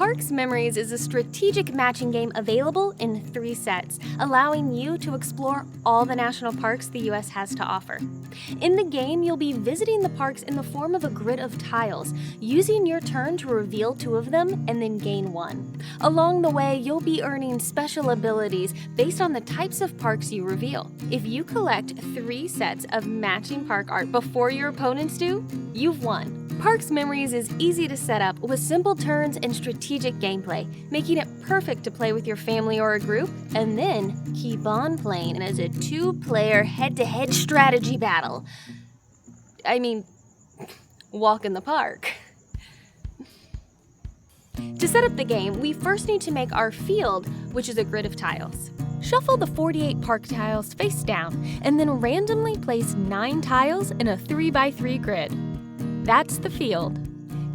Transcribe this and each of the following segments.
Parks Memories is a strategic matching game available in 3 sets, allowing you to explore all the national parks the US has to offer. In the game, you'll be visiting the parks in the form of a grid of tiles, using your turn to reveal 2 of them and then gain 1. Along the way, you'll be earning special abilities based on the types of parks you reveal. If you collect 3 sets of matching park art before your opponents do, you've won. Parks Memories is easy to set up with simple turns and strategic gameplay, making it perfect to play with your family or a group, and then keep on playing as a 2-player head-to-head strategy battle. I mean, walk in the park. To set up the game, we first need to make our field, which is a grid of tiles. Shuffle the 48 park tiles face down, and then randomly place 9 tiles in a 3x3 grid. That's the field.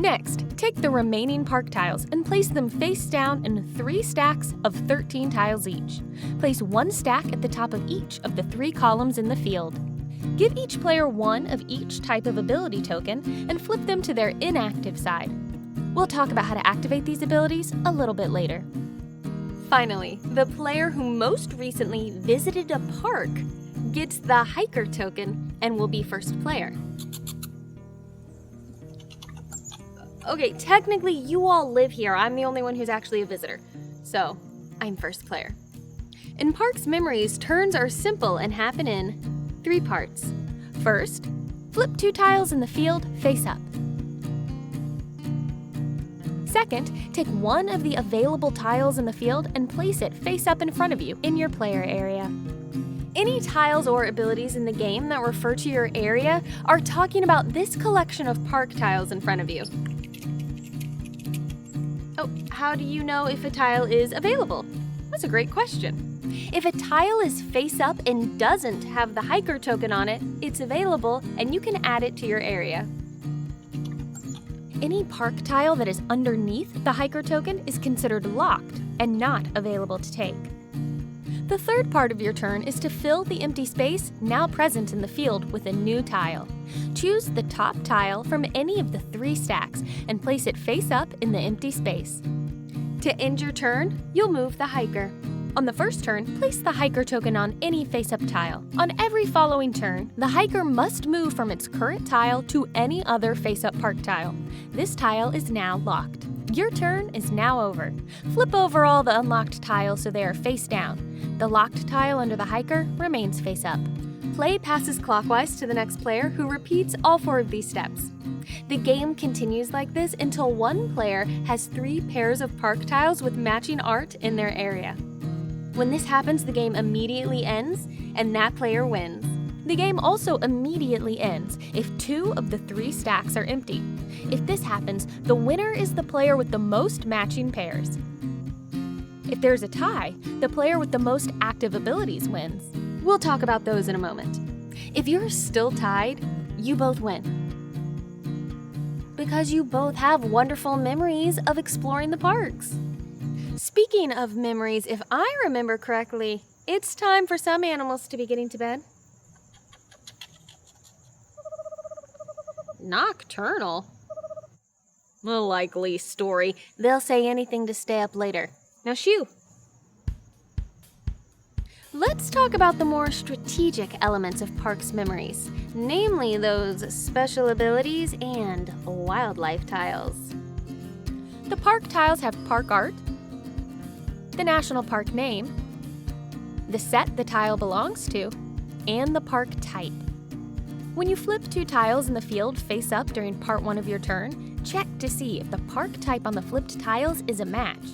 Next, take the remaining park tiles and place them face down in 3 stacks of 13 tiles each. Place 1 stack at the top of each of the 3 columns in the field. Give each player 1 of each type of ability token and flip them to their inactive side. We'll talk about how to activate these abilities a little bit later. Finally, the player who most recently visited a park gets the hiker token and will be first player. Okay, technically you all live here. I'm the only one who's actually a visitor, so I'm first player. In Parks Memories, turns are simple and happen in 3 parts. First, flip 2 tiles in the field face up. Second, take 1 of the available tiles in the field and place it face up in front of you in your player area. Any tiles or abilities in the game that refer to your area are talking about this collection of park tiles in front of you. Oh, how do you know if a tile is available? That's a great question. If a tile is face up and doesn't have the hiker token on it, it's available and you can add it to your area. Any park tile that is underneath the hiker token is considered locked and not available to take. The third part of your turn is to fill the empty space now present in the field with a new tile. Choose the top tile from any of the 3 stacks and place it face up in the empty space. To end your turn, you'll move the hiker. On the first turn, place the hiker token on any face-up tile. On every following turn, the hiker must move from its current tile to any other face-up park tile. This tile is now locked. Your turn is now over. Flip over all the unlocked tiles so they are face down. The locked tile under the hiker remains face up. Play passes clockwise to the next player, who repeats all 4 of these steps. The game continues like this until one player has 3 pairs of park tiles with matching art in their area. When this happens, the game immediately ends, and that player wins. The game also immediately ends if 2 of the 3 stacks are empty. If this happens, the winner is the player with the most matching pairs. If there's a tie, the player with the most active abilities wins. We'll talk about those in a moment. If you're still tied, you both win. Because you both have wonderful memories of exploring the parks. Speaking of memories, if I remember correctly, it's time for some animals to be getting to bed. Nocturnal? A likely story. They'll say anything to stay up later. Now shoo! Let's talk about the more strategic elements of Parks Memories, namely those special abilities and wildlife tiles. The park tiles have park art, the national park name, the set the tile belongs to, and the park type. When you flip 2 tiles in the field face up during part 1 of your turn, check to see if the park type on the flipped tiles is a match.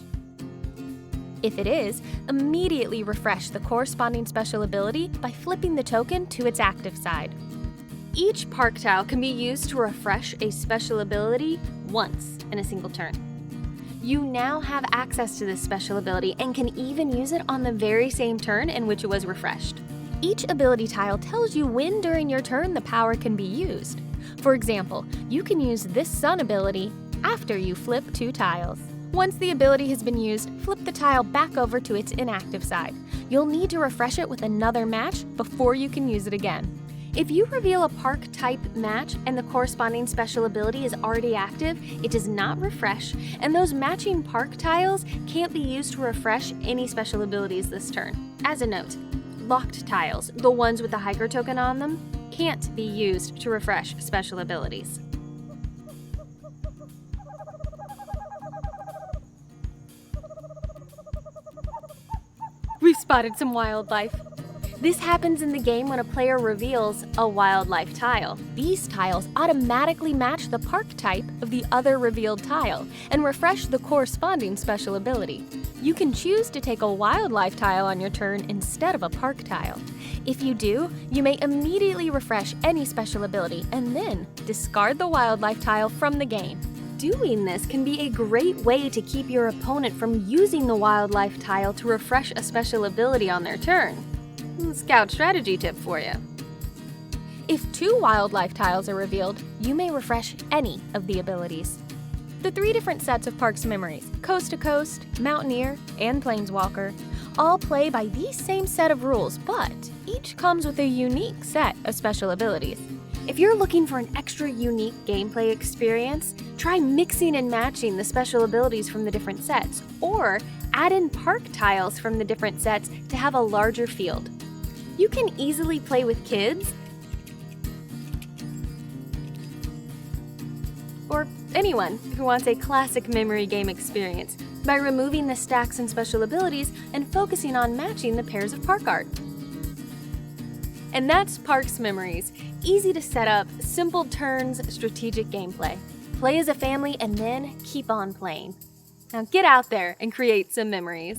If it is, immediately refresh the corresponding special ability by flipping the token to its active side. Each park tile can be used to refresh a special ability once in a single turn. You now have access to this special ability and can even use it on the very same turn in which it was refreshed. Each ability tile tells you when during your turn the power can be used. For example, you can use this sun ability after you flip 2 tiles. Once the ability has been used, flip the tile back over to its inactive side. You'll need to refresh it with another match before you can use it again. If you reveal a park type match and the corresponding special ability is already active, it does not refresh, and those matching park tiles can't be used to refresh any special abilities this turn. As a note, locked tiles, the ones with the hiker token on them, can't be used to refresh special abilities. We've spotted some wildlife. This happens in the game when a player reveals a wildlife tile. These tiles automatically match the park type of the other revealed tile and refresh the corresponding special ability. You can choose to take a wildlife tile on your turn instead of a park tile. If you do, you may immediately refresh any special ability and then discard the wildlife tile from the game. Doing this can be a great way to keep your opponent from using the wildlife tile to refresh a special ability on their turn. Scout strategy tip for you. If 2 wildlife tiles are revealed, you may refresh any of the abilities. The 3 different sets of Parks Memories, Coast to Coast, Mountaineer, and Planeswalker, all play by these same set of rules, but each comes with a unique set of special abilities. If you're looking for an extra unique gameplay experience, try mixing and matching the special abilities from the different sets, or add in park tiles from the different sets to have a larger field. You can easily play with kids, or anyone who wants a classic memory game experience by removing the stacks and special abilities and focusing on matching the pairs of park art. And that's Parks Memories. Easy to set up, simple turns, strategic gameplay. Play as a family and then keep on playing. Now get out there and create some memories.